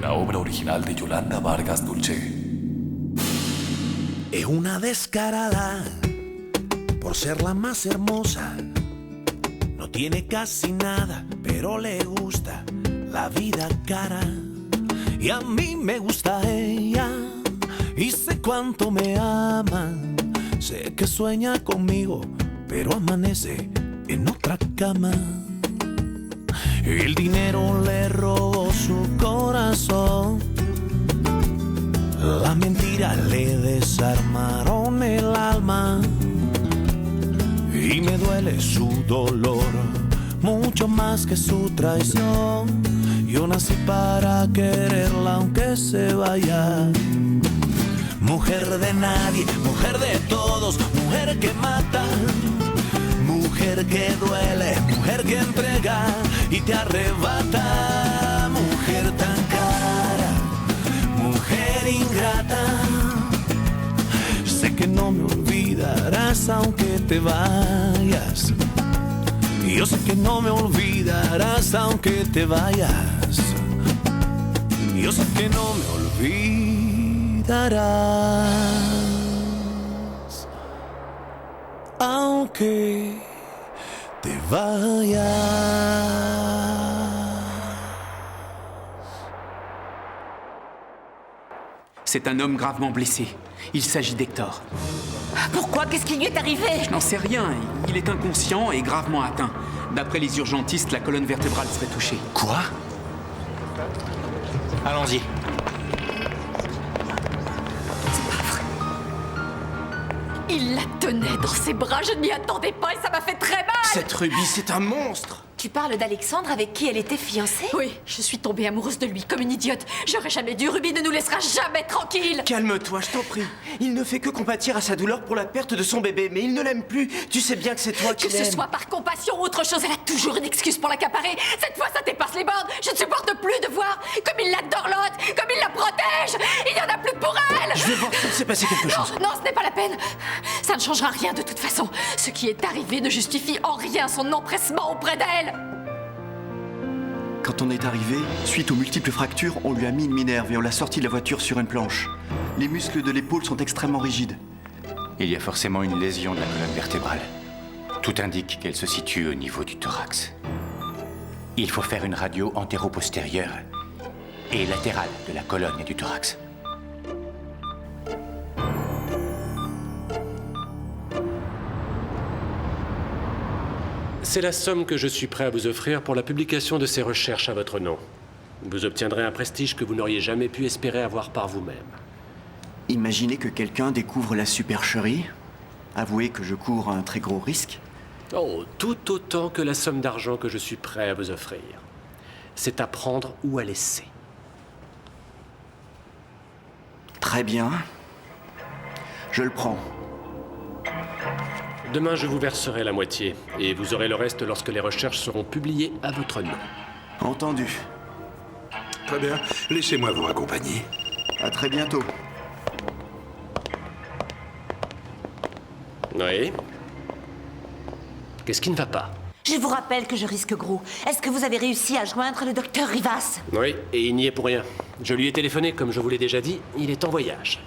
una obra original de Yolanda Vargas Dulce. Es una descarada por ser la más hermosa. No tiene casi nada, pero le gusta la vida cara. Y a mí me gusta ella y sé cuánto me ama. Sé que sueña conmigo, pero amanece en otra cama. El dinero le robó su corazón. La mentira le desarmaron el alma. Y me duele su dolor, mucho más que su traición. Yo nací para quererla aunque se vaya. Mujer de nadie, mujer de todos, mujer que mata. Mujer que duele, mujer que entrega y te arrebata. Mujer tan cara, mujer ingrata. Sé que no me olvidarás aunque te vayas. Yo sé que no me olvidarás aunque te vayas. Yo sé que no me olvidarás aunque te vayas. C'est un homme gravement blessé. Il s'agit d'Hector. Pourquoi? Qu'est-ce qui lui est arrivé? Je n'en sais rien. Il est inconscient et gravement atteint. D'après les urgentistes, la colonne vertébrale serait touchée. Quoi? Allons-y. Il la tenait dans ses bras, je ne m'y attendais pas et ça m'a fait très mal. Cette rubis, c'est un monstre. Tu parles d'Alexandre avec qui elle était fiancée? Oui, je suis tombée amoureuse de lui comme une idiote. J'aurais jamais dû, Ruby ne nous laissera jamais tranquilles. Calme-toi, je t'en prie. Il ne fait que compatir à sa douleur pour la perte de son bébé, mais il ne l'aime plus. Tu sais bien que c'est toi qui Que l'aimes. ce soit par compassion ou autre chose, elle a toujours une excuse pour l'accaparer. Cette fois, ça dépasse les bornes. Je ne supporte plus de voir comme il la dorlote, comme il la protège. Il n'y en a plus pour elle. Je vais voir s'il s'est passé quelque chose. Non, ce n'est pas la peine. Ça ne changera rien de toute façon. Ce qui est arrivé ne justifie en rien son empressement auprès d'elle. Quand on est arrivé, suite aux multiples fractures, on lui a mis une minerve et on l'a sorti de la voiture sur une planche. Les muscles de l'épaule sont extrêmement rigides. Il y a forcément une lésion de la colonne vertébrale. Tout indique qu'elle se situe au niveau du thorax. Il faut faire une radio antéro-postérieure et latérale de la colonne et du thorax. C'est la somme que je suis prêt à vous offrir pour la publication de ces recherches à votre nom. Vous obtiendrez un prestige que vous n'auriez jamais pu espérer avoir par vous-même. Imaginez que quelqu'un découvre la supercherie. Avouez que je cours un très gros risque. Oh, tout autant que la somme d'argent que je suis prêt à vous offrir. C'est à prendre ou à laisser. Très bien. Je le prends. Demain, je vous verserai la moitié, et vous aurez le reste lorsque les recherches seront publiées à votre nom. Entendu. Très bien, laissez-moi vous accompagner. À très bientôt. Oui. Qu'est-ce qui ne va pas? Je vous rappelle que je risque gros. Est-ce que vous avez réussi à joindre le docteur Rivas? Oui, et il n'y est pour rien. Je lui ai téléphoné, comme je vous l'ai déjà dit, il est en voyage.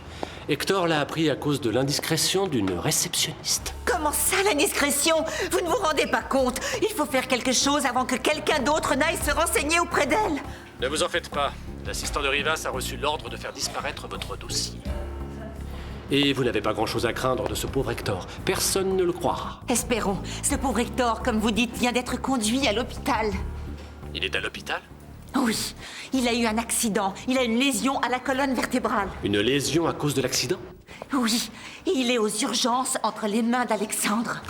Hector l'a appris à cause de l'indiscrétion d'une réceptionniste. Comment ça, l'indiscrétion? Vous ne vous rendez pas compte? Il faut faire quelque chose avant que quelqu'un d'autre n'aille se renseigner auprès d'elle. Ne vous en faites pas. L'assistant de Rivas a reçu l'ordre de faire disparaître votre dossier. Et vous n'avez pas grand-chose à craindre de ce pauvre Hector. Personne ne le croira. Espérons. Ce pauvre Hector, comme vous dites, vient d'être conduit à l'hôpital. Il est à l'hôpital? Oui, il a eu un accident. Il a une lésion à la colonne vertébrale. Une lésion à cause de l'accident? Oui, et il est aux urgences entre les mains d'Alexandre.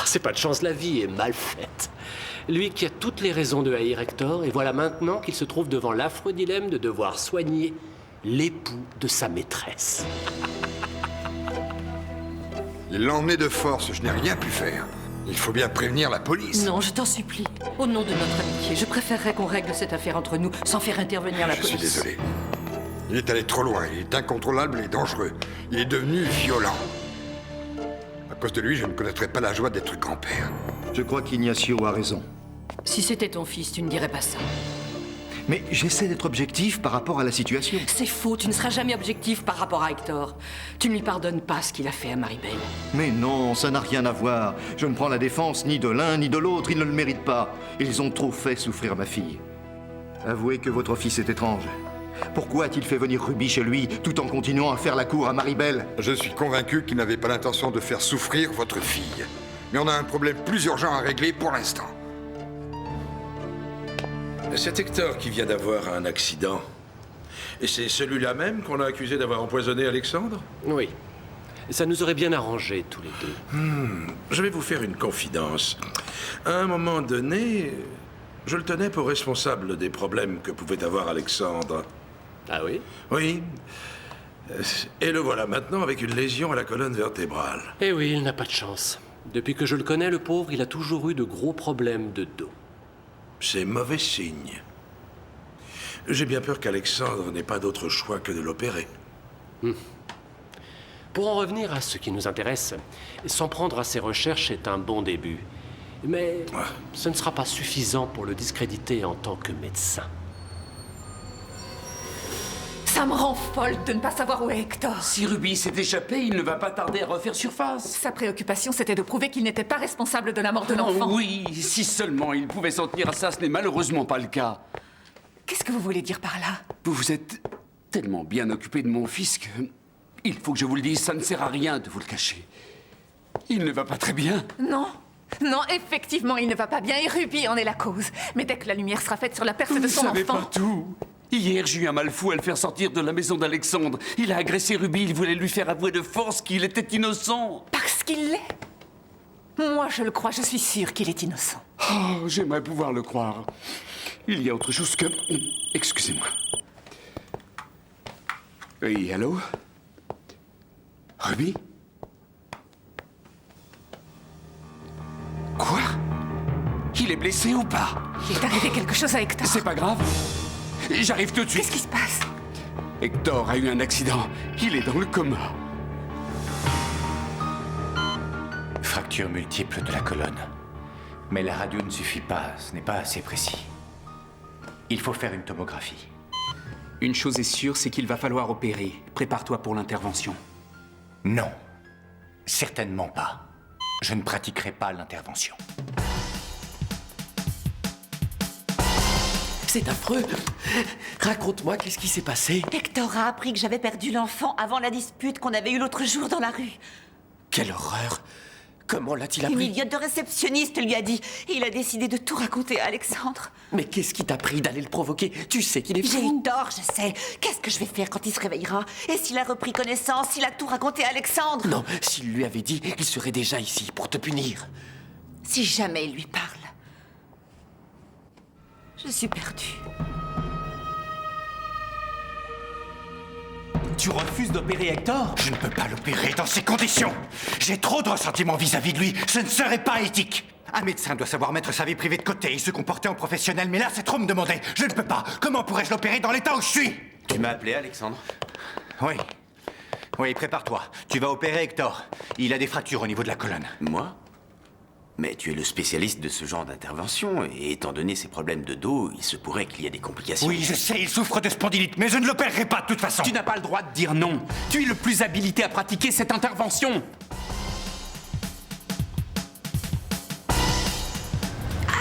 C'est pas de chance, la vie est mal faite. Lui qui a toutes les raisons de haïr Hector, et voilà maintenant qu'il se trouve devant l'affreux dilemme de devoir soigner l'époux de sa maîtresse. Il l'a emmené de force, je n'ai rien pu faire. Il faut bien prévenir la police. Non, je t'en supplie. Au nom de notre amitié, je préférerais qu'on règle cette affaire entre nous sans faire intervenir la police. Je suis désolé. Il est allé trop loin, il est incontrôlable et dangereux. Il est devenu violent. À cause de lui, je ne connaîtrais pas la joie d'être grand-père. Je crois qu'Ignacio a raison. Si c'était ton fils, tu ne dirais pas ça. Mais j'essaie d'être objectif par rapport à la situation. C'est faux, tu ne seras jamais objectif par rapport à Hector. Tu ne lui pardonnes pas ce qu'il a fait à Maribel. Mais non, ça n'a rien à voir. Je ne prends la défense ni de l'un ni de l'autre, ils ne le méritent pas. Ils ont trop fait souffrir ma fille. Avouez que votre fils est étrange. Pourquoi a-t-il fait venir Ruby chez lui, tout en continuant à faire la cour à Maribel? Je suis convaincu qu'il n'avait pas l'intention de faire souffrir votre fille. Mais on a un problème plus urgent à régler pour l'instant. C'est Hector qui vient d'avoir un accident. Et c'est celui-là même qu'on a accusé d'avoir empoisonné Alexandre? Oui. Ça nous aurait bien arrangé, tous les deux. Je vais vous faire une confidence. À un moment donné, je le tenais pour responsable des problèmes que pouvait avoir Alexandre. Ah oui? Oui. Et le voilà maintenant avec une lésion à la colonne vertébrale. Eh oui, il n'a pas de chance. Depuis que je le connais, le pauvre, il a toujours eu de gros problèmes de dos. C'est mauvais signe. J'ai bien peur qu'Alexandre n'ait pas d'autre choix que de l'opérer. Pour en revenir à ce qui nous intéresse, s'en prendre à ses recherches est un bon début. Mais ce ne sera pas suffisant pour le discréditer en tant que médecin. Ça me rend folle de ne pas savoir où est Hector. Si Ruby s'est échappé, il ne va pas tarder à refaire surface. Sa préoccupation, c'était de prouver qu'il n'était pas responsable de la mort de l'enfant. Oh oui, si seulement il pouvait s'en tenir à ça, ce n'est malheureusement pas le cas. Qu'est-ce que vous voulez dire par là? Vous vous êtes tellement bien occupé de mon fils que... Il faut que je vous le dise, ça ne sert à rien de vous le cacher. Il ne va pas très bien. Non. Non, effectivement, il ne va pas bien et Ruby en est la cause. Mais dès que la lumière sera faite sur la perte de son Vous savez enfant... pas tout. Hier, j'ai eu un mal fou à le faire sortir de la maison d'Alexandre. Il a agressé Ruby, il voulait lui faire avouer de force qu'il était innocent. Parce qu'il l'est. Moi, je le crois, je suis sûre qu'il est innocent. Oh, j'aimerais pouvoir le croire. Il y a autre chose que... Excusez-moi. Oui, allô? Ruby? Quoi? Il est blessé ou pas? Il est arrivé quelque chose à Hector. C'est pas grave. J'arrive tout de suite. Qu'est-ce qui se passe? Hector a eu un accident. Il est dans le coma. Fracture multiple de la colonne. Mais la radio ne suffit pas, ce n'est pas assez précis. Il faut faire une tomographie. Une chose est sûre, c'est qu'il va falloir opérer. Prépare-toi pour l'intervention. Non, certainement pas. Je ne pratiquerai pas l'intervention. C'est affreux. Raconte-moi, qu'est-ce qui s'est passé? Hector a appris que j'avais perdu l'enfant avant la dispute qu'on avait eue l'autre jour dans la rue. Quelle horreur! Comment l'a-t-il Une appris? idiote de réceptionniste lui a dit. Et il a décidé de tout raconter à Alexandre. Mais qu'est-ce qui t'a pris d'aller le provoquer? Tu sais qu'il est J'ai fou. eu tort, je sais. Qu'est-ce que je vais faire quand il se réveillera? Et s'il a repris connaissance, s'il a tout raconté à Alexandre? Non, s'il lui avait dit, il serait déjà ici pour te punir. Si jamais il lui parle. Je suis perdue. Tu refuses d'opérer Hector? Je ne peux pas l'opérer dans ces conditions. J'ai trop de ressentiments vis-à-vis de lui. Ce ne serait pas éthique. Un médecin doit savoir mettre sa vie privée de côté et se comporter en professionnel. Mais là, c'est trop me demander. Je ne peux pas. Comment pourrais-je l'opérer dans l'état où je suis? Tu m'as appelé, Alexandre? Oui. Oui, prépare-toi. Tu vas opérer Hector. Il a des fractures au niveau de la colonne. Moi? Mais tu es le spécialiste de ce genre d'intervention, et étant donné ses problèmes de dos, il se pourrait qu'il y ait des complications. Oui, je sais, il souffre de spondylite, mais je ne l'opérerai pas de toute façon. Tu n'as pas le droit de dire non. Tu es le plus habilité à pratiquer cette intervention.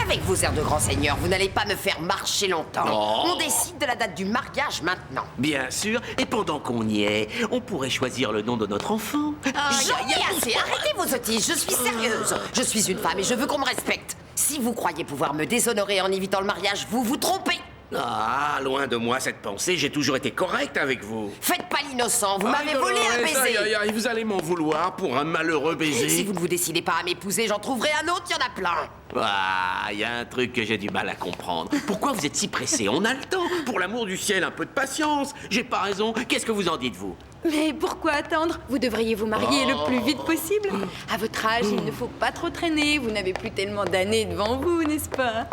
Avec vos airs de grand seigneur, vous n'allez pas me faire marcher longtemps. Oh. On décide de la date du mariage maintenant. Bien sûr, et pendant qu'on y est, on pourrait choisir le nom de notre enfant. J'en ai assez, arrêtez vos sottises, je suis sérieuse. Je suis une femme et je veux qu'on me respecte. Si vous croyez pouvoir me déshonorer en évitant le mariage, vous vous trompez. Ah, loin de moi cette pensée, j'ai toujours été correct avec vous. Faites pas l'innocent, vous m'avez Aïe, volé un Dolores, baiser. aïe, aïe, vous allez m'en vouloir pour un malheureux baiser. Si vous ne vous décidez pas à m'épouser, j'en trouverai un autre, il y en a plein. Ah, il y a un truc que j'ai du mal à comprendre. Pourquoi vous êtes si pressé? On a le temps. Pour l'amour du ciel, un peu de patience. J'ai pas raison. Qu'est-ce que vous en dites, vous? Mais pourquoi attendre? Vous devriez vous marier le plus vite possible. À votre âge, il ne faut pas trop traîner. Vous n'avez plus tellement d'années devant vous, n'est-ce pas?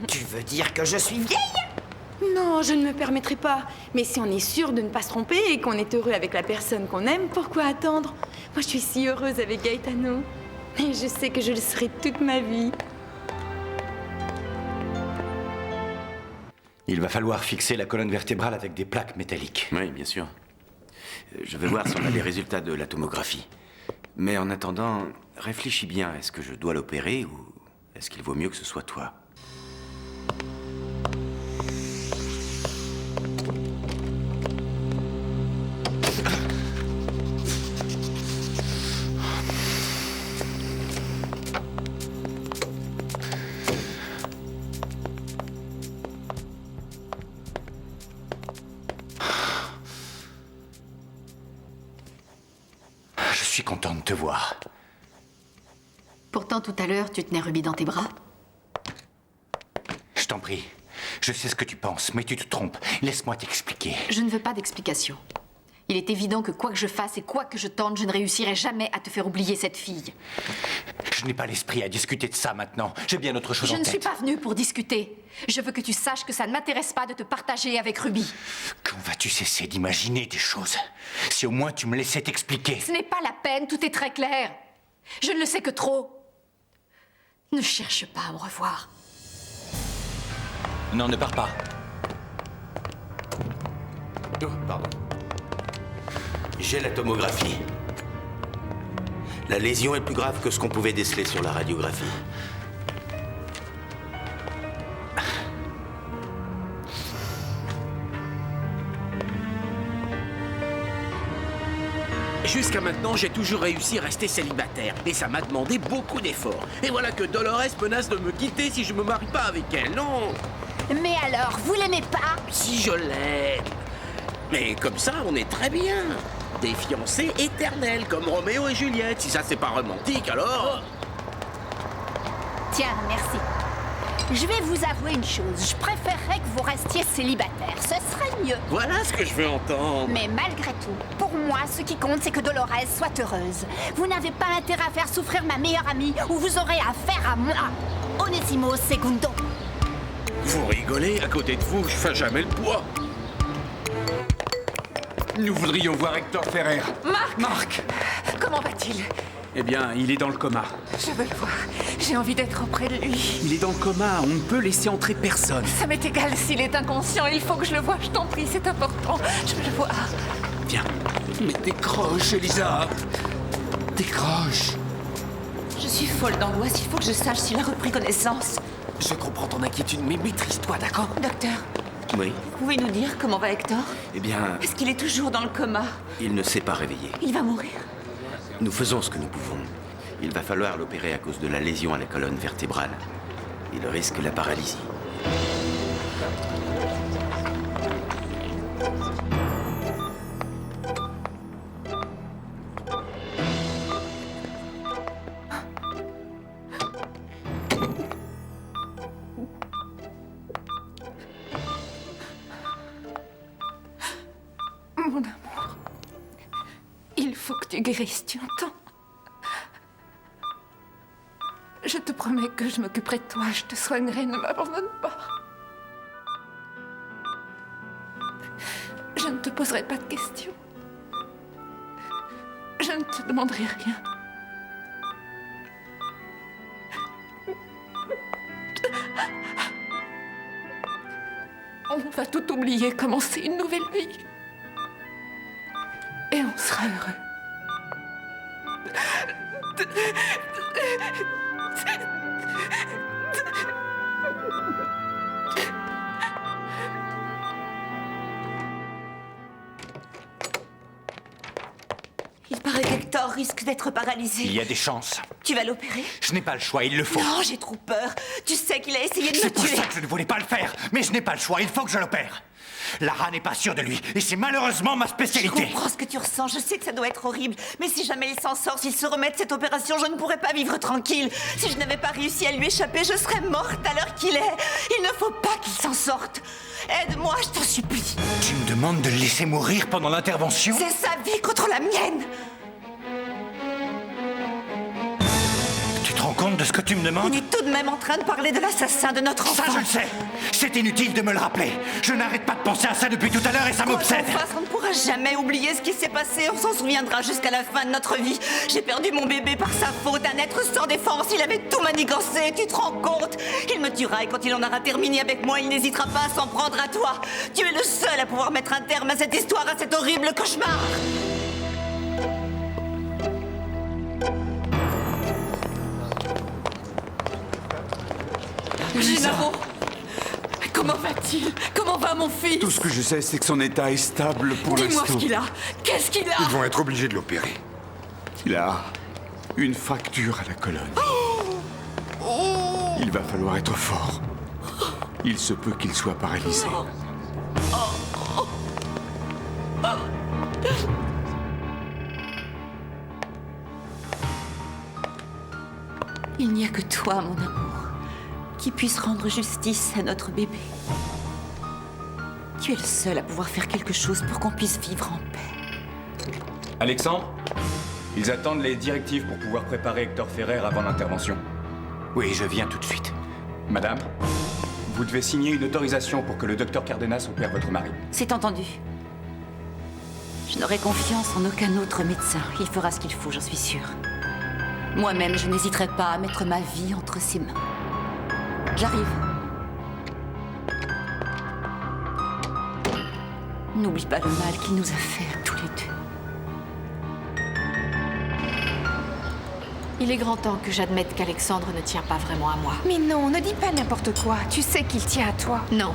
Tu veux dire que je suis vieille? Non, je ne me permettrai pas. Mais si on est sûr de ne pas se tromper et qu'on est heureux avec la personne qu'on aime, pourquoi attendre? Moi, je suis si heureuse avec Gaetano. Et je sais que je le serai toute ma vie. Il va falloir fixer la colonne vertébrale avec des plaques métalliques. Oui, bien sûr. Je vais voir si on a les résultats de la tomographie. Mais en attendant, réfléchis bien. Est-ce que je dois l'opérer ou est-ce qu'il vaut mieux que ce soit toi? Je suis content de te voir. Pourtant, tout à l'heure, tu tenais Ruby dans tes bras. Je t'en prie. Je sais ce que tu penses, mais tu te trompes. Laisse-moi t'expliquer. Je ne veux pas d'explication. Il est évident que quoi que je fasse et quoi que je tente, je ne réussirai jamais à te faire oublier cette fille. Je n'ai pas l'esprit à discuter de ça maintenant. J'ai bien autre chose en Je ne tête. suis pas venue pour discuter. Je veux que tu saches que ça ne m'intéresse pas de te partager avec Ruby. Quand vas-tu cesser d'imaginer des choses? Si au moins tu me laissais t'expliquer. Ce n'est pas la peine, tout est très clair. Je ne le sais que trop. Ne cherche pas à me revoir. Non, ne pars pas. Oh, pardon. J'ai la tomographie. La lésion est plus grave que ce qu'on pouvait déceler sur la radiographie. Jusqu'à maintenant, j'ai toujours réussi à rester célibataire. Et ça m'a demandé beaucoup d'efforts. Et voilà que Dolores menace de me quitter si je me marie pas avec elle. Non! Mais alors, vous l'aimez pas? Si je l'aime. Mais comme ça, on est très bien. Des fiancés éternels, comme Roméo et Juliette. Si ça, c'est pas romantique, alors... Tiens, merci. Je vais vous avouer une chose. Je préférerais que vous restiez célibataire. Ce serait mieux. Voilà ce que je veux entendre. Mais malgré tout, pour moi, ce qui compte, c'est que Dolores soit heureuse. Vous n'avez pas intérêt à faire souffrir ma meilleure amie ou vous aurez affaire à moi. Onésimo Segundo. Vous rigolez, à côté de vous, je fais jamais le poids. Nous voudrions voir Hector Ferrer. Marc! Comment va-t-il? Eh bien, il est dans le coma. Je veux le voir. J'ai envie d'être auprès de lui. Il est dans le coma, on ne peut laisser entrer personne. Ça m'est égal s'il est inconscient. Il faut que je le voie, je t'en prie, c'est important. Je veux le voir. Viens. Mais décroche, Elisa. Décroche. Je suis folle d'angoisse. Il faut que je sache s'il a repris connaissance. Je comprends ton inquiétude, mais maîtrise-toi, d'accord? Docteur, Oui. vous pouvez nous dire comment va Hector? Eh bien, Est-ce qu'il est toujours dans le coma? il ne s'est pas réveillé. Il va mourir. Nous faisons ce que nous pouvons. Il va falloir l'opérer à cause de la lésion à la colonne vertébrale. Il risque la paralysie. Mon amour, il faut que tu guérisses, tu entends? Je te promets que je m'occuperai de toi, je te soignerai, ne m'abandonne pas. Je ne te poserai pas de questions. Je ne te demanderai rien. On va tout oublier, commencer une nouvelle vie. Et on sera heureux. Il paraît qu'Hector risque d'être paralysé. Il y a des chances. Tu vas l'opérer? Je n'ai pas le choix, il le faut. Non, j'ai trop peur. Tu sais qu'il a essayé de me C'est pour tuer. ça que je ne voulais pas le faire. Mais je n'ai pas le choix, il faut que je l'opère. Lara n'est pas sûre de lui, et c'est malheureusement ma spécialité. Je comprends ce que tu ressens, je sais que ça doit être horrible. Mais si jamais il s'en sort, s'il se remet de cette opération, je ne pourrais pas vivre tranquille. Si je n'avais pas réussi à lui échapper, je serais morte à l'heure qu'il est. Il ne faut pas qu'il s'en sorte. Aide-moi, je t'en supplie. Tu me demandes de le laisser mourir pendant l'intervention? C'est sa vie contre la mienne. Tu te rends compte compte de ce que tu me demandes? On est tout de même en train de parler de l'assassin de notre enfant. Ça, je le sais. C'est inutile de me le rappeler. Je n'arrête pas de penser à ça depuis tout à l'heure et ça m'obsède. On ne pourra jamais oublier ce qui s'est passé. On s'en souviendra jusqu'à la fin de notre vie. J'ai perdu mon bébé par sa faute. Un être sans défense. Il avait tout manigancé. Tu te rends compte? Il me tuera et quand il en aura terminé avec moi, il n'hésitera pas à s'en prendre à toi. Tu es le seul à pouvoir mettre un terme à cette histoire, à cet horrible cauchemar. Gennaro, comment va-t-il? Comment va mon fils? Tout ce que je sais, c'est que son état est stable pour l'instant. Dis-moi ce qu'il a. Qu'est-ce qu'il a? Ils vont être obligés de l'opérer. Il a une fracture à la colonne. Il va falloir être fort. Il se peut qu'il soit paralysé. Il n'y a que toi, mon amour, qui puisse rendre justice à notre bébé. Tu es le seul à pouvoir faire quelque chose pour qu'on puisse vivre en paix. Alexandre, ils attendent les directives pour pouvoir préparer Hector Ferrer avant l'intervention. Oui, je viens tout de suite. Madame, vous devez signer une autorisation pour que le docteur Cardenas opère votre mari. C'est entendu. Je n'aurai confiance en aucun autre médecin. Il fera ce qu'il faut, j'en suis sûre. Moi-même, je n'hésiterai pas à mettre ma vie entre ses mains. J'arrive. N'oublie pas le mal qu'il nous a fait à tous les deux. Il est grand temps que j'admette qu'Alexandre ne tient pas vraiment à moi. Mais non, ne dis pas n'importe quoi. Tu sais qu'il tient à toi. Non.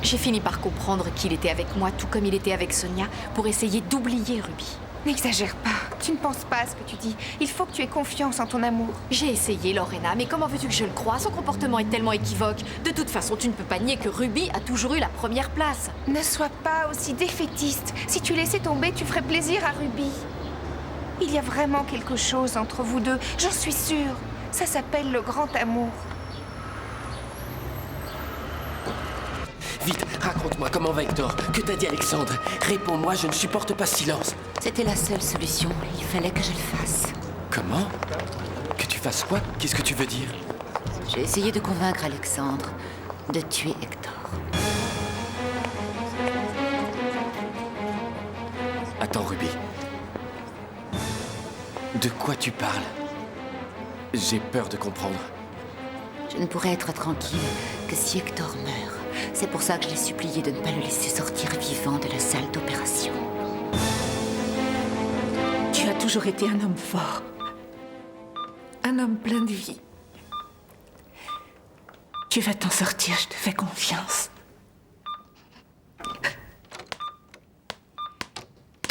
J'ai fini par comprendre qu'il était avec moi tout comme il était avec Sonia pour essayer d'oublier Ruby. N'exagère pas. Tu ne penses pas à ce que tu dis. Il faut que tu aies confiance en ton amour. J'ai essayé, Lorena, mais comment veux-tu que je le croie? Son comportement est tellement équivoque. De toute façon, tu ne peux pas nier que Ruby a toujours eu la première place. Ne sois pas aussi défaitiste. Si tu laissais tomber, tu ferais plaisir à Ruby. Il y a vraiment quelque chose entre vous deux, j'en suis sûre. Ça s'appelle le grand amour. Vite, raconte-moi comment va Hector. Que t'a dit Alexandre? Réponds-moi, je ne supporte pas ce silence. C'était la seule solution. Il fallait que je le fasse. Comment? Que tu fasses quoi? Qu'est-ce que tu veux dire? J'ai essayé de convaincre Alexandre de tuer Hector. Attends, Ruby. De quoi tu parles? J'ai peur de comprendre. Je ne pourrais être tranquille que si Hector meurt. C'est pour ça que je l'ai supplié de ne pas le laisser sortir vivant de la salle d'opération. Tu as toujours été un homme fort. Un homme plein de vie. Tu vas t'en sortir, je te fais confiance.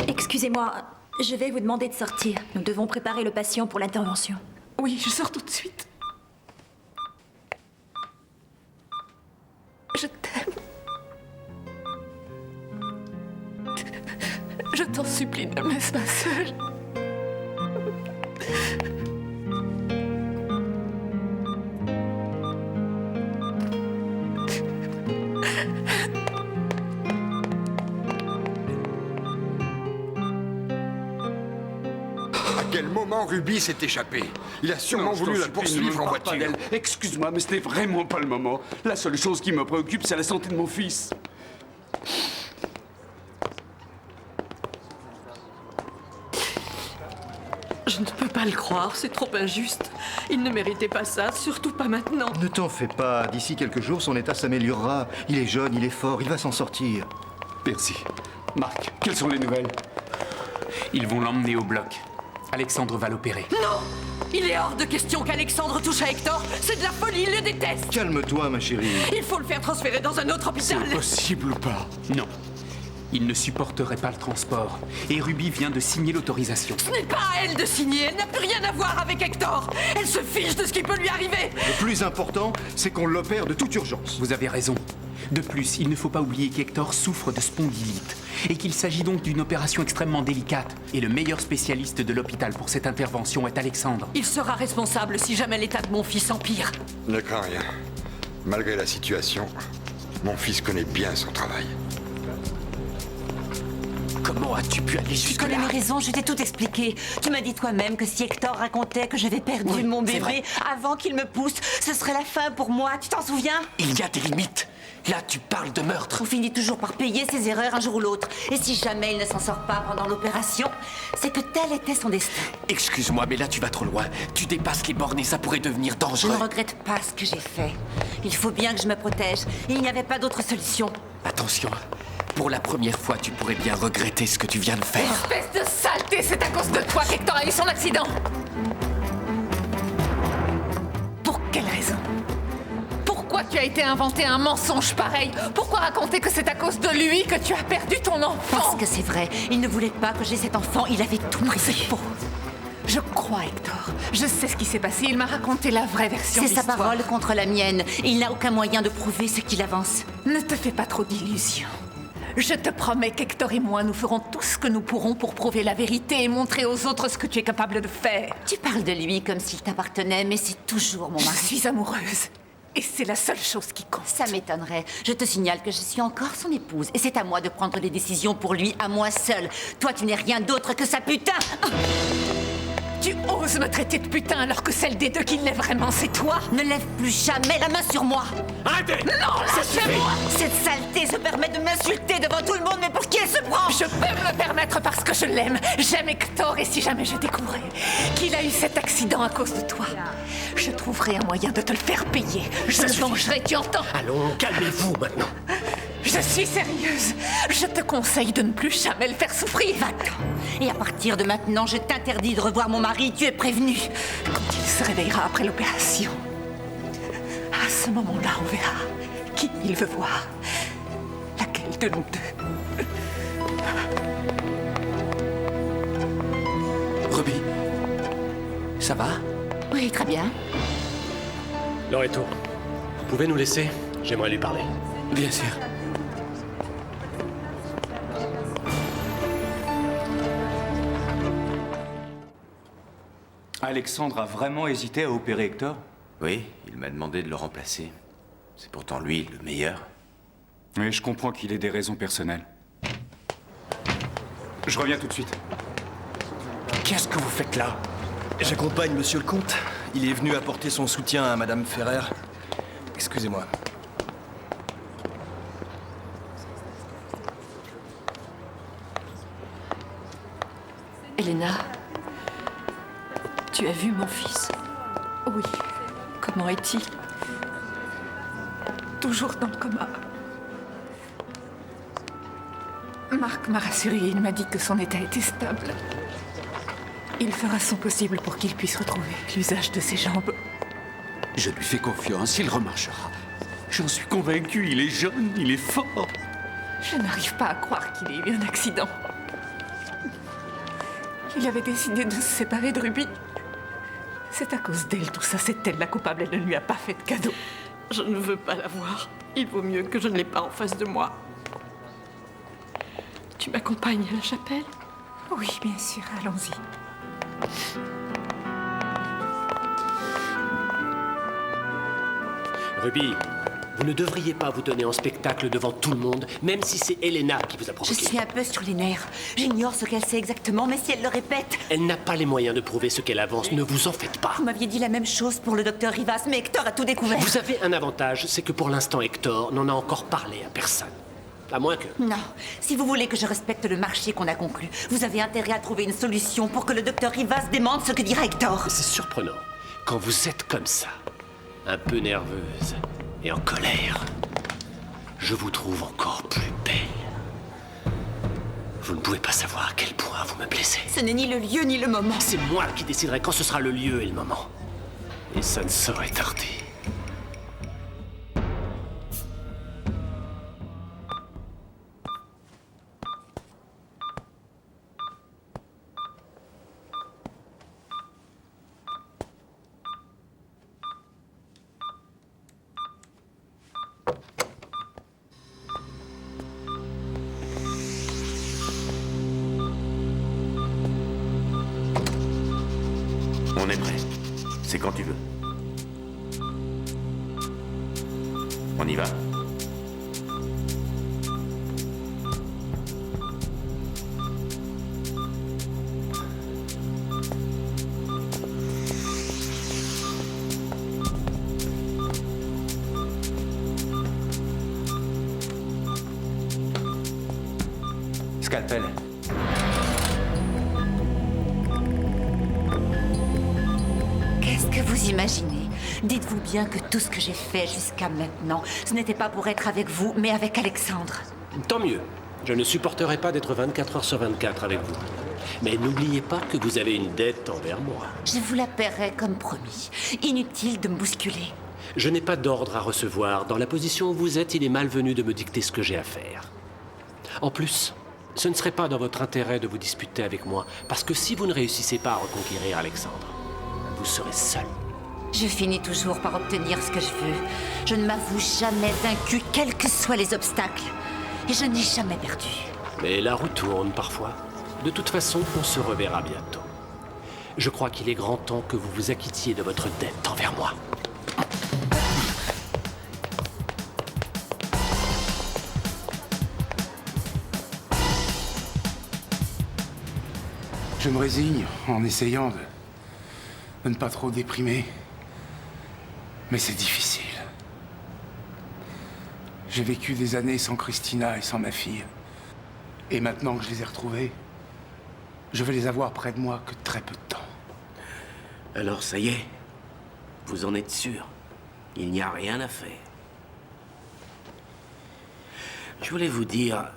Excusez-moi, je vais vous demander de sortir. Nous devons préparer le patient pour l'intervention. Oui, je sors tout de suite. Je t'aime. Je t'en supplie, ne me laisse pas seule. À quel moment Ruby s'est échappée? Il a sûrement voulu la poursuivre en voiture. Excuse-moi, mais ce n'est vraiment pas le moment. La seule chose qui me préoccupe, c'est la santé de mon fils. Je ne peux pas le croire, c'est trop injuste. Il ne méritait pas ça, surtout pas maintenant. Ne t'en fais pas. D'ici quelques jours, son état s'améliorera. Il est jeune, il est fort, il va s'en sortir. Merci. Marc, quelles sont les nouvelles? Ils vont l'emmener au bloc. Alexandre va l'opérer. Non! Il est hors de question qu'Alexandre touche à Hector. C'est de la folie, il le déteste. Calme-toi, ma chérie. Il faut le faire transférer dans un autre hôpital. C'est possible ou pas? Non. Il ne supporterait pas le transport. Et Ruby vient de signer l'autorisation. Ce n'est pas à elle de signer, elle n'a plus rien à voir avec Hector. Elle se fiche de ce qui peut lui arriver. Le plus important, c'est qu'on l'opère de toute urgence. Vous avez raison. De plus, il ne faut pas oublier qu'Hector souffre de spondylite et qu'il s'agit donc d'une opération extrêmement délicate. Et le meilleur spécialiste de l'hôpital pour cette intervention est Alexandre. Il sera responsable si jamais l'état de mon fils empire. Ne crains rien. Malgré la situation, mon fils connaît bien son travail. Comment Comment as-tu pu aller Tu jusque-là? connais mes raisons, je t'ai tout expliqué. Tu m'as dit toi-même que si Hector racontait que j'avais perdu mon c'est bébé vrai. avant qu'il me pousse, ce serait la fin pour moi. Tu t'en souviens? Il y a des limites. Là, tu parles de meurtre. On finit toujours par payer ses erreurs un jour ou l'autre. Et si jamais il ne s'en sort pas pendant l'opération, c'est que tel était son destin. Excuse-moi, mais là, tu vas trop loin. Tu dépasses les bornes et ça pourrait devenir Je dangereux. ne regrette pas ce que j'ai fait. Il faut bien que je me protège. Il n'y avait pas d'autre solution. Attention, pour la première fois, tu pourrais bien regretter ce que tu viens de faire. Espèce de saleté, c'est à cause de toi qu'Hector a eu son accident. Pour quelle raison? Pourquoi tu as été inventé un mensonge pareil? Pourquoi raconter que c'est à cause de lui que tu as perdu ton enfant? Parce que c'est vrai. Il ne voulait pas que j'aie cet enfant. Il avait tout pris. C'est faux. Je crois Hector. Je sais ce qui s'est passé. Il m'a raconté la vraie version de C'est sa l'histoire. parole contre la mienne. Il n'a aucun moyen de prouver ce qu'il avance. Ne te fais pas trop d'illusions. Je te promets qu'Hector et moi, nous ferons tout ce que nous pourrons pour prouver la vérité et montrer aux autres ce que tu es capable de faire. Tu parles de lui comme s'il t'appartenait, mais c'est toujours mon mari. Je suis amoureuse. Et c'est la seule chose qui compte. Ça m'étonnerait. Je te signale que je suis encore son épouse. Et c'est à moi de prendre les décisions pour lui, à moi seule. Toi, tu n'es rien d'autre que sa putain. Tu oses me traiter de putain alors que celle des deux qui l'est vraiment, c'est toi? Ne lève plus jamais la main sur moi. Arrêtez! Non, lâchez-moi! Cette saleté se permet de m'insulter devant tout le monde, mais pour qui elle se prend? Je peux me le permettre parce que je l'aime. J'aime Hector et si jamais je découvrais qu'il a eu cet accident à cause de toi, je trouverai un moyen de te le faire payer. Je le vengerai, tu entends? Allons, calmez-vous maintenant. Je suis sérieuse. Je te conseille de ne plus jamais le faire souffrir. Va-t'en. Et à partir de maintenant, je t'interdis de revoir mon mari. Tu es prévenu. Quand il se réveillera après l'opération, à ce moment-là, on verra qui il veut voir. Laquelle de nous deux? Ruby, ça va? Oui, très bien. Loreto, vous pouvez nous laisser? J'aimerais lui parler. Bien sûr. Alexandre a vraiment hésité à opérer Hector? Oui, il m'a demandé de le remplacer. C'est pourtant lui le meilleur. Oui, je comprends qu'il ait des raisons personnelles. Je reviens tout de suite. Qu'est-ce que vous faites là? J'accompagne monsieur le comte. Il est venu apporter son soutien à madame Ferrer. Excusez-moi. Elena, tu as vu mon fils? Oui. Comment est-il? Toujours dans le coma. Marc m'a rassuré, il m'a dit que son état était stable. Il fera son possible pour qu'il puisse retrouver l'usage de ses jambes. Je lui fais confiance, il remarchera. J'en suis convaincu, il est jeune, il est fort. Je n'arrive pas à croire qu'il ait eu un accident. Il avait décidé de se séparer de Ruby. C'est à cause d'elle, tout ça. C'est elle la coupable. Elle ne lui a pas fait de cadeau. Je ne veux pas la voir. Il vaut mieux que je ne l'ai pas en face de moi. Tu m'accompagnes à la chapelle? Oui, bien sûr. Allons-y. Ruby, vous ne devriez pas vous donner en spectacle devant tout le monde, même si c'est Elena qui vous a Je provoqué. suis un peu sur les nerfs. J'ignore ce qu'elle sait exactement, mais si elle le répète... Elle n'a pas les moyens de prouver ce qu'elle avance, ne vous en faites pas. Vous m'aviez dit la même chose pour le docteur Rivas, mais Hector a tout découvert. Vous avez un avantage, c'est que pour l'instant Hector n'en a encore parlé à personne. À moins que... Non. Si vous voulez que je respecte le marché qu'on a conclu, vous avez intérêt à trouver une solution pour que le docteur Rivas demande ce que dira Hector. C'est surprenant. Quand vous êtes comme ça, un peu nerveuse et en colère, je vous trouve encore plus belle. Vous ne pouvez pas savoir à quel point vous me blessez. Ce n'est ni le lieu ni le moment. C'est moi qui déciderai quand ce sera le lieu et le moment. Et ça ne saurait tarder. On est prêt. C'est quand tu veux. On y va. l'appelle. Qu'est-ce que vous imaginez? Dites-vous bien que tout ce que j'ai fait jusqu'à maintenant, ce n'était pas pour être avec vous, mais avec Alexandre. Tant mieux. Je ne supporterai pas d'être 24 heures sur 24 avec vous. Mais n'oubliez pas que vous avez une dette envers moi. Je vous la paierai comme promis. Inutile de me bousculer. Je n'ai pas d'ordre à recevoir. Dans la position où vous êtes, il est malvenu de me dicter ce que j'ai à faire. En plus, ce ne serait pas dans votre intérêt de vous disputer avec moi, parce que si vous ne réussissez pas à reconquérir Alexandre, vous serez seul. Je finis toujours par obtenir ce que je veux. Je ne m'avoue jamais vaincu, quels que soient les obstacles. Et je n'ai jamais perdu. Mais la roue tourne parfois. De toute façon, on se reverra bientôt. Je crois qu'il est grand temps que vous vous acquittiez de votre dette envers moi. Je me résigne en essayant de ne pas trop déprimer. Mais c'est difficile. J'ai vécu des années sans Christina et sans ma fille. Et maintenant que je les ai retrouvées, je vais les avoir près de moi que très peu de temps. Alors ça y est, vous en êtes sûr? Il n'y a rien à faire. Je voulais vous dire,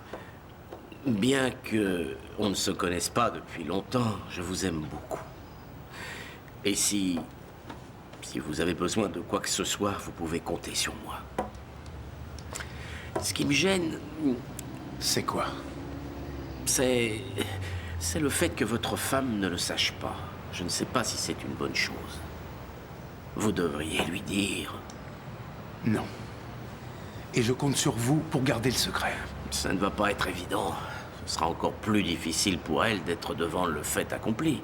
bien que on ne se connaisse pas depuis longtemps, je vous aime beaucoup. Et si vous avez besoin de quoi que ce soit, vous pouvez compter sur moi. Ce qui me gêne... C'est quoi? C'est le fait que votre femme ne le sache pas. Je ne sais pas si c'est une bonne chose. Vous devriez lui dire. Non. Et je compte sur vous pour garder le secret. Ça ne va pas être évident. Ce sera encore plus difficile pour elle d'être devant le fait accompli.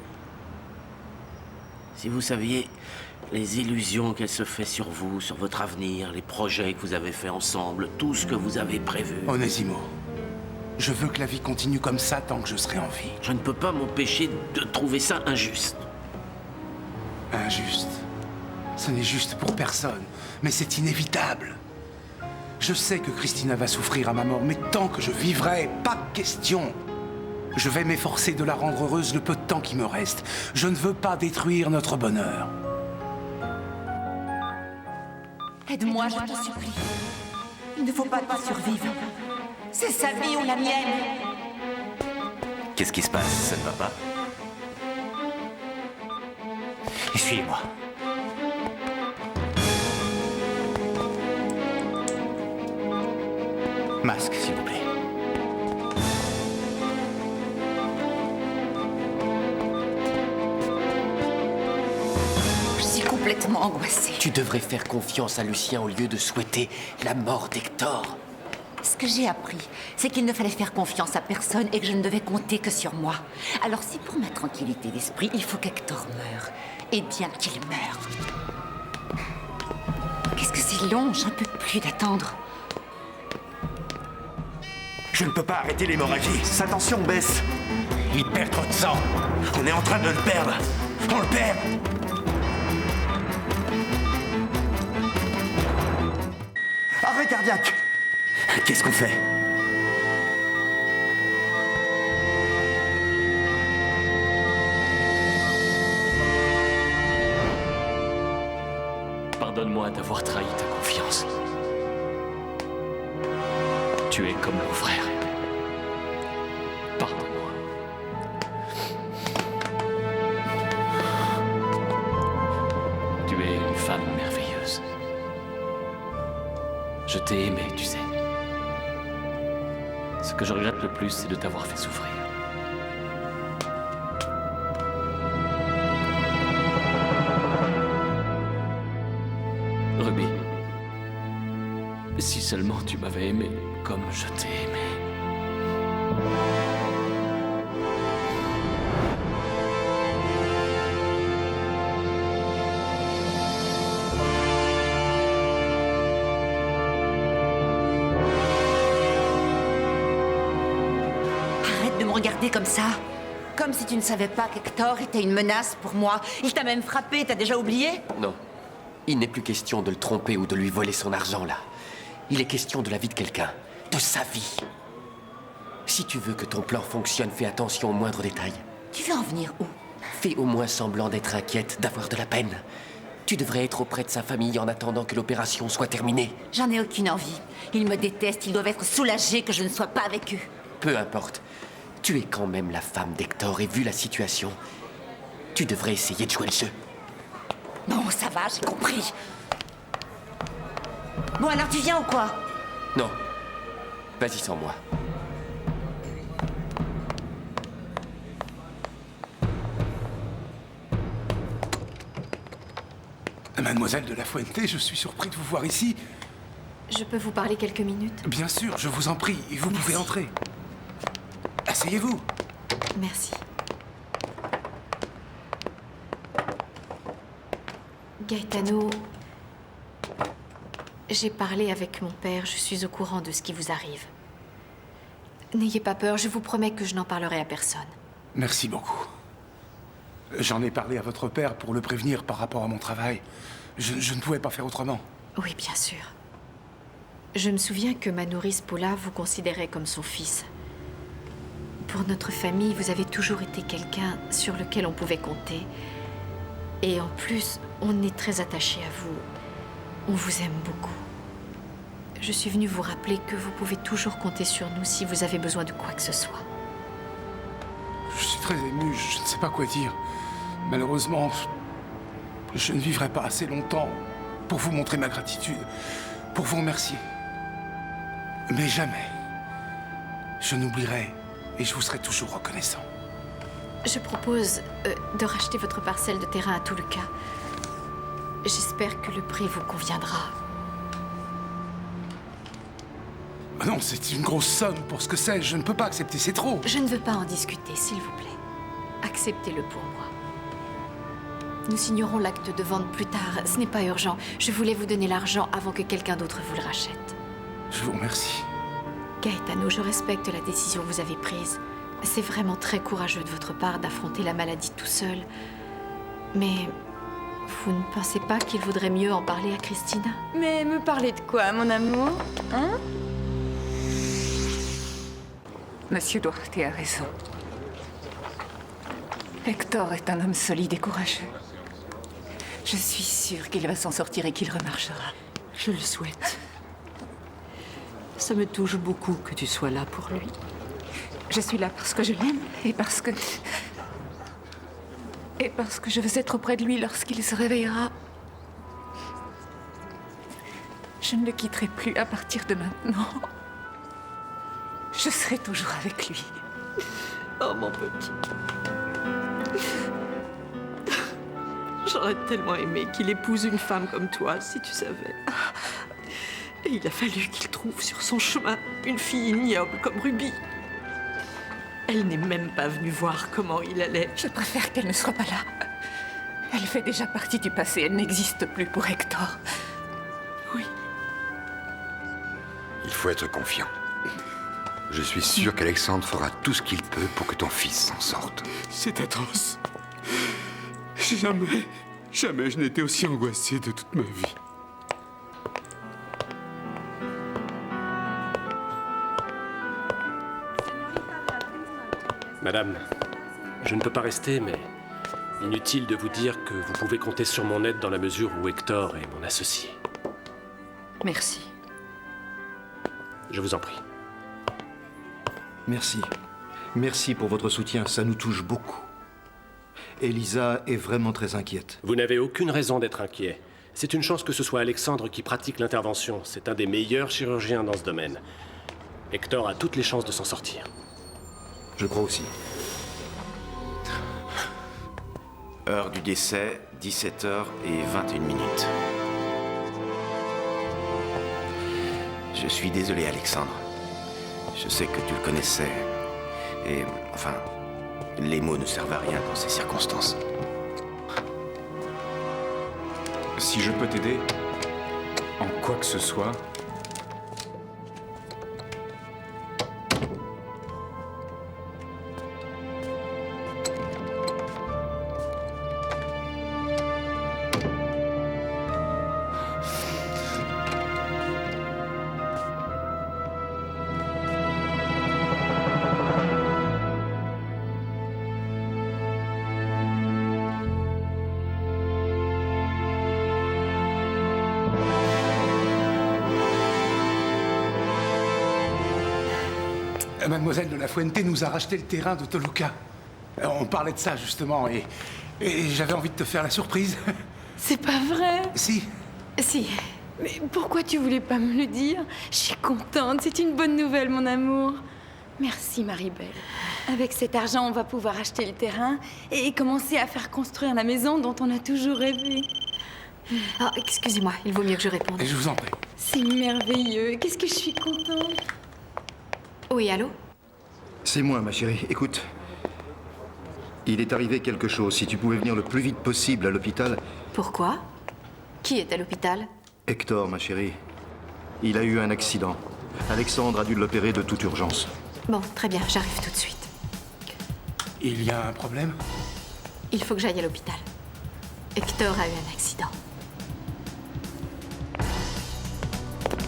Si vous saviez les illusions qu'elle se fait sur vous, sur votre avenir, les projets que vous avez faits ensemble, tout ce que vous avez prévu... Onésimo, je veux que la vie continue comme ça tant que je serai en vie. Je ne peux pas m'empêcher de trouver ça injuste. Injuste? Ce n'est juste pour personne, mais c'est inévitable. Je sais que Christina va souffrir à ma mort, mais tant que je vivrai, pas question. Je vais m'efforcer de la rendre heureuse le peu de temps qui me reste. Je ne veux pas détruire notre bonheur. Aide-moi, je te supplie. Il ne faut pas que tu survives. C'est sa vie ou la mienne. Qu'est-ce qui se passe? Ça ne va pas? Essuyez-moi. Masque, s'il vous plaît. Je suis complètement angoissée. Tu devrais faire confiance à Lucien au lieu de souhaiter la mort d'Hector. Ce que j'ai appris, c'est qu'il ne fallait faire confiance à personne et que je ne devais compter que sur moi. Alors si pour ma tranquillité d'esprit, il faut qu'Hector meure, eh bien qu'il meure. Qu'est-ce que c'est long, j'en peux plus d'attendre. Je ne peux pas arrêter l'hémorragie. Sa tension baisse. Il perd trop de sang. On est en train de le perdre. On le perd. Arrêt cardiaque. Qu'est-ce qu'on fait? Pardonne-moi d'avoir trahi ta confiance. Tu es comme mon frère. Pardonne-moi. Tu es une femme merveilleuse. Je t'ai aimé, tu sais. Ce que je regrette le plus, c'est de t'avoir fait souffrir. Ruby, si seulement tu m'avais aimé comme je t'ai aimé. Arrête de me regarder comme ça. Comme si tu ne savais pas qu'Hector était une menace pour moi. Il t'a même frappé, t'as déjà oublié? Non. Il n'est plus question de le tromper ou de lui voler son argent, là. Il est question de la vie de quelqu'un. De sa vie. Si tu veux que ton plan fonctionne, fais attention aux moindres détails. Tu veux en venir où? Fais au moins semblant d'être inquiète, d'avoir de la peine. Tu devrais être auprès de sa famille en attendant que l'opération soit terminée. J'en ai aucune envie. Ils me détestent, ils doivent être soulagés que je ne sois pas avec eux. Peu importe. Tu es quand même la femme d'Hector et vu la situation, tu devrais essayer de jouer le jeu. Bon, ça va, j'ai compris. Bon, alors tu viens ou quoi? Non. Vas-y sans moi. Mademoiselle de la Fuente, je suis surpris de vous voir ici. Je peux vous parler quelques minutes? Bien sûr, je vous en prie, vous pouvez entrer. Asseyez-vous. Merci. Gaetano, j'ai parlé avec mon père, je suis au courant de ce qui vous arrive. N'ayez pas peur, je vous promets que je n'en parlerai à personne. Merci beaucoup. J'en ai parlé à votre père pour le prévenir par rapport à mon travail. Je ne pouvais pas faire autrement. Oui, bien sûr. Je me souviens que ma nourrice Paula vous considérait comme son fils. Pour notre famille, vous avez toujours été quelqu'un sur lequel on pouvait compter. Et en plus, on est très attachés à vous. On vous aime beaucoup. Je suis venue vous rappeler que vous pouvez toujours compter sur nous si vous avez besoin de quoi que ce soit. Je suis très ému, je ne sais pas quoi dire. Malheureusement, je ne vivrai pas assez longtemps pour vous montrer ma gratitude, pour vous remercier. Mais jamais, je n'oublierai et je vous serai toujours reconnaissant. Je propose de racheter votre parcelle de terrain à Toluca. J'espère que le prix vous conviendra. Non, c'est une grosse somme pour ce que c'est. Je ne peux pas accepter, c'est trop. Je ne veux pas en discuter, s'il vous plaît. Acceptez-le pour moi. Nous signerons l'acte de vente plus tard. Ce n'est pas urgent. Je voulais vous donner l'argent avant que quelqu'un d'autre vous le rachète. Je vous remercie. Gaetano, je respecte la décision que vous avez prise. C'est vraiment très courageux de votre part d'affronter la maladie tout seul. Mais vous ne pensez pas qu'il vaudrait mieux en parler à Christina? Mais me parler de quoi, mon amour? Hein? Monsieur Duarte a raison. Hector est un homme solide et courageux. Je suis sûre qu'il va s'en sortir et qu'il remarchera. Je le souhaite. Ça me touche beaucoup que tu sois là pour lui. Je suis là parce que je l'aime et parce que... Et parce que je veux être auprès de lui lorsqu'il se réveillera. Je ne le quitterai plus à partir de maintenant. Je serai toujours avec lui. Oh, mon petit. J'aurais tellement aimé qu'il épouse une femme comme toi, si tu savais. Et il a fallu qu'il trouve sur son chemin une fille ignoble comme Ruby. Elle n'est même pas venue voir comment il allait. Je préfère qu'elle ne soit pas là. Elle fait déjà partie du passé, elle n'existe plus pour Hector. Oui. Il faut être confiant. Je suis sûr qu'Alexandre fera tout ce qu'il peut pour que ton fils s'en sorte. C'est atroce. Jamais je n'étais aussi angoissé de toute ma vie. Madame, je ne peux pas rester, mais inutile de vous dire que vous pouvez compter sur mon aide dans la mesure où Hector est mon associé. Merci. Je vous en prie. Merci. Merci pour votre soutien, ça nous touche beaucoup. Elisa est vraiment très inquiète. Vous n'avez aucune raison d'être inquiet. C'est une chance que ce soit Alexandre qui pratique l'intervention. C'est un des meilleurs chirurgiens dans ce domaine. Hector a toutes les chances de s'en sortir. Je crois aussi. Heure du décès, 17h21. Je suis désolé, Alexandre. Je sais que tu le connaissais. Et, enfin, les mots ne servent à rien dans ces circonstances. Si je peux t'aider, en quoi que ce soit, Mademoiselle de la Fuente nous a racheté le terrain de Toluca. On parlait de ça, justement, et j'avais envie de te faire la surprise. C'est pas vrai? Si. Si. Mais pourquoi tu voulais pas me le dire? Je suis contente, c'est une bonne nouvelle, mon amour. Merci, Maribel. Avec cet argent, on va pouvoir acheter le terrain et commencer à faire construire la maison dont on a toujours rêvé. Ah, excusez-moi, il vaut mieux que je réponde. Je vous en prie. C'est merveilleux. Qu'est-ce que je suis contente. Oui, allô? C'est moi, ma chérie. Écoute, il est arrivé quelque chose. Si tu pouvais venir le plus vite possible à l'hôpital... Pourquoi? Qui est à l'hôpital? Hector, ma chérie. Il a eu un accident. Alexandre a dû l'opérer de toute urgence. Bon, très bien, j'arrive tout de suite. Il y a un problème? Il faut que j'aille à l'hôpital. Hector a eu un accident.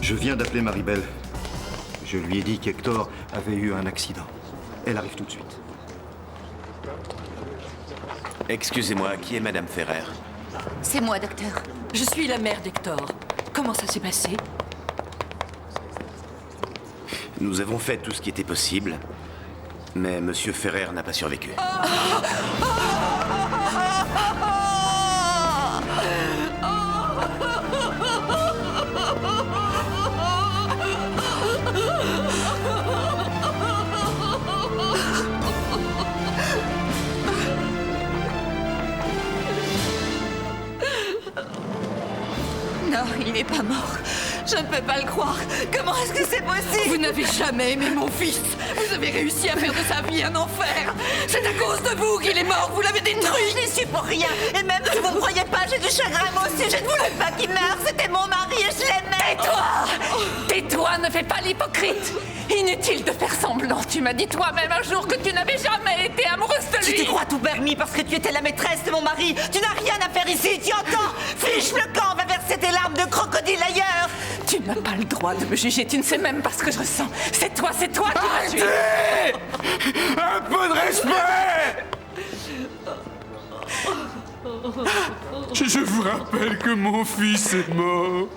Je viens d'appeler Maribel. Je lui ai dit qu'Hector avait eu un accident. Elle arrive tout de suite. Excusez-moi, qui est Madame Ferrer? C'est moi, docteur. Je suis la mère d'Hector. Comment ça s'est passé? Nous avons fait tout ce qui était possible, mais Monsieur Ferrer n'a pas survécu. Non, il n'est pas mort. Je ne peux pas le croire. Comment est-ce que c'est possible? Vous n'avez jamais aimé mon fils. Vous avez réussi à faire de sa vie un enfer. C'est à cause de vous qu'il est mort. Vous l'avez détruit. Non, je n'y suis pour rien. Et même si vous ne me croyez pas, j'ai du chagrin moi aussi. Je ne voulais pas qu'il meure. C'était mon mari et je l'aimais. Tais-toi! Tais-toi, ne fais pas l'hypocrite. Inutile de faire semblant. Tu m'as dit toi-même un jour que tu n'avais jamais été amoureuse de lui. Tu te crois tout permis parce que tu étais la maîtresse de mon mari. Tu n'as rien à faire ici, tu entends? Fiche le camp, va verser tes larmes de crocodile ailleurs. Tu n'as pas le droit de me juger. Tu ne sais même pas ce que je ressens. C'est toi qui m'as tué. Un peu de respect! Je vous rappelle que mon fils est mort.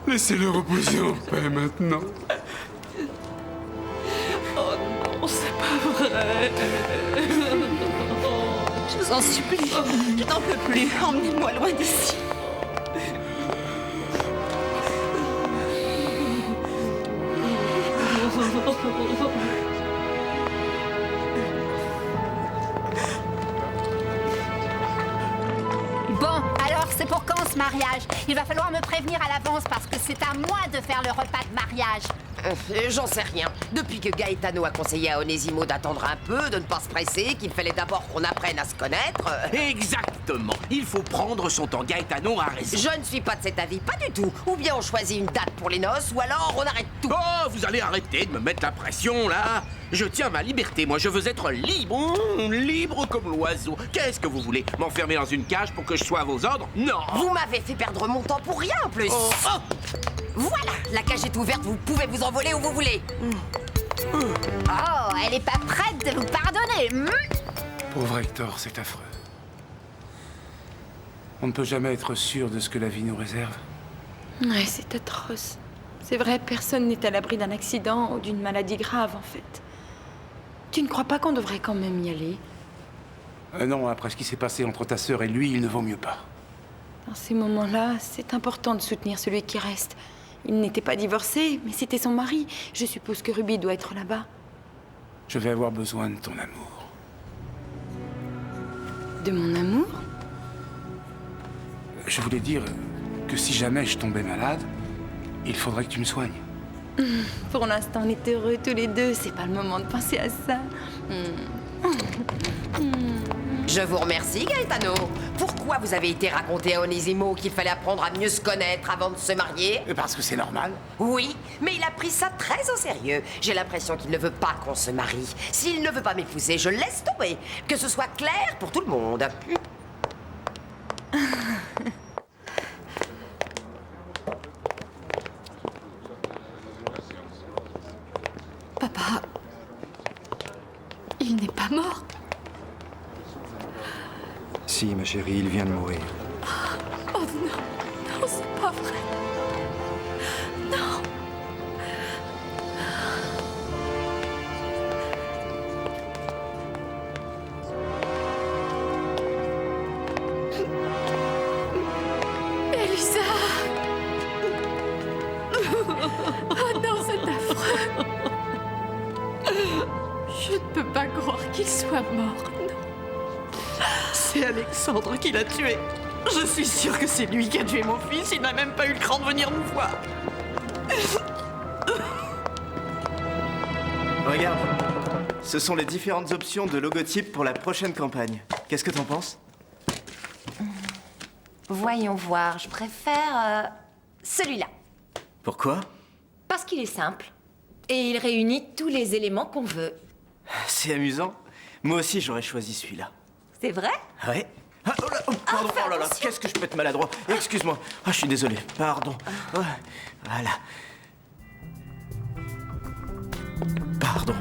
Laissez-le reposer en paix maintenant. Oh non, c'est pas vrai. Je vous en supplie, je n'en peux plus. Emmenez-moi loin d'ici. Bon, alors c'est pour quand ce mariage? Il va falloir me prévenir à l'avance parce que c'est à moi de faire le repas de mariage. J'en sais rien. Depuis que Gaetano a conseillé à Onésimo d'attendre un peu, de ne pas se presser, qu'il fallait d'abord qu'on apprenne à se connaître... Exactement. Il faut prendre son temps. Gaetano a raison. Je ne suis pas de cet avis, pas du tout. Ou bien on choisit une date pour les noces, ou alors on arrête tout. Oh, vous allez arrêter de me mettre la pression, là. Je tiens ma liberté. Moi, je veux être libre. Libre comme l'oiseau. Qu'est-ce que vous voulez? M'enfermer dans une cage pour que je sois à vos ordres? Non. Vous m'avez fait perdre mon temps pour rien, en plus. Oh. Voilà, la cage est ouverte, vous pouvez vous envoler où vous voulez. Oh, elle est pas prête de vous pardonner. Pauvre Hector, c'est affreux. On ne peut jamais être sûr de ce que la vie nous réserve. Ouais, c'est atroce. C'est vrai, personne n'est à l'abri d'un accident ou d'une maladie grave, en fait. Tu ne crois pas qu'on devrait quand même y aller? Non, après ce qui s'est passé entre ta sœur et lui, il ne vaut mieux pas. Dans ces moments-là, c'est important de soutenir celui qui reste. Il n'était pas divorcé, mais c'était son mari. Je suppose que Ruby doit être là-bas. Je vais avoir besoin de ton amour. De mon amour? Je voulais dire que si jamais je tombais malade, il faudrait que tu me soignes. Pour l'instant, on est heureux tous les deux. C'est pas le moment de penser à ça. Je vous remercie, Gaetano. Pourquoi vous avez été raconté à Onésimo qu'il fallait apprendre à mieux se connaître avant de se marier? Parce que c'est normal. Oui, mais il a pris ça très au sérieux. J'ai l'impression qu'il ne veut pas qu'on se marie. S'il ne veut pas m'épouser, je laisse tomber. Que ce soit clair pour tout le monde. Papa, il n'est pas mort. Si, ma chérie, il vient de mourir. Oh non, non, c'est pas vrai. Non. soit mort. C'est Alexandre qui l'a tué. Je suis sûre que c'est lui qui a tué mon fils. Il n'a même pas eu le cran de venir nous voir. Regarde, ce sont les différentes options de logotype pour la prochaine campagne. Qu'est-ce que t'en penses? Voyons voir, je préfère celui-là. Pourquoi? Parce qu'il est simple. Et il réunit tous les éléments qu'on veut. C'est amusant. Moi aussi, j'aurais choisi celui-là. C'est vrai? Ouais. Ah, oh là, oh, pardon, oh là là, qu'est-ce que je peux être maladroit. Excuse-moi. Ah, je suis désolé. Pardon. Ouais, voilà. Pardon.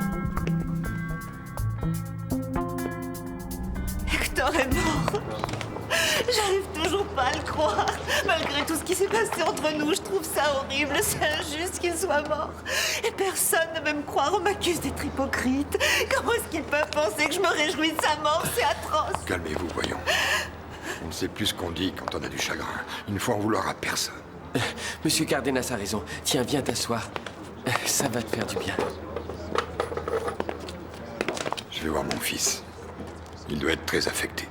Hector est mort. J'arrive toujours pas à le croire. Malgré tout ce qui s'est passé entre nous, je trouve ça horrible. C'est injuste qu'il soit mort. Et personne ne veut me croire. On m'accuse d'être hypocrite. Comment est-ce qu'ils peuvent penser que je me réjouis de sa mort? C'est atroce. Calmez-vous, voyons. On ne sait plus ce qu'on dit quand on a du chagrin. Il ne faut en vouloir à personne. Monsieur Cardenas a raison. Tiens, viens t'asseoir. Ça va te faire du bien. Je vais voir mon fils. Il doit être très affecté.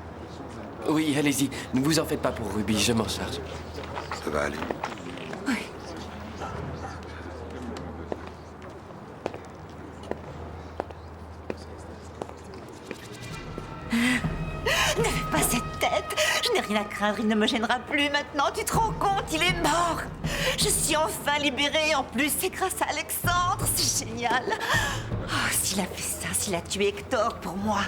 Oui, allez-y. Ne vous en faites pas pour Ruby, je m'en charge. Ça va aller. Oui. Ne fais pas cette tête. Je n'ai rien à craindre, il ne me gênera plus maintenant. Tu te rends compte, il est mort. Je suis enfin libérée. En plus, c'est grâce à Alexandre. C'est génial. Oh, s'il a fait ça, s'il a tué Hector pour moi,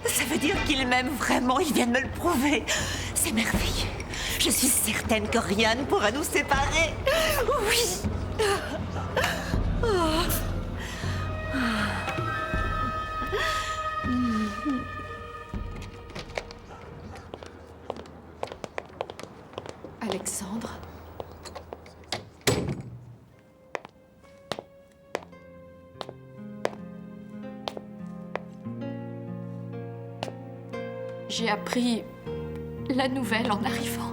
ça veut dire qu'il m'aime vraiment. Il vient de me le prouver. C'est merveilleux. Je suis certaine que rien ne pourra nous séparer. Oui. Oh. Alexandre. J'ai appris la nouvelle en arrivant.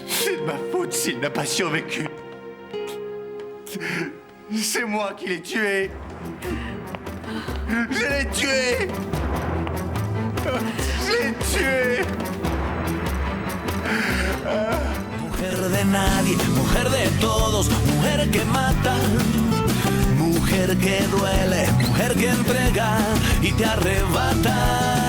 C'est de ma faute s'il n'a pas survécu. C'est moi qui l'ai tué. Je l'ai tué. Je l'ai tué. Mujer de nadie, mujer de todos, mujer que mata, mujer que duele, mujer que entrega y te arrebata.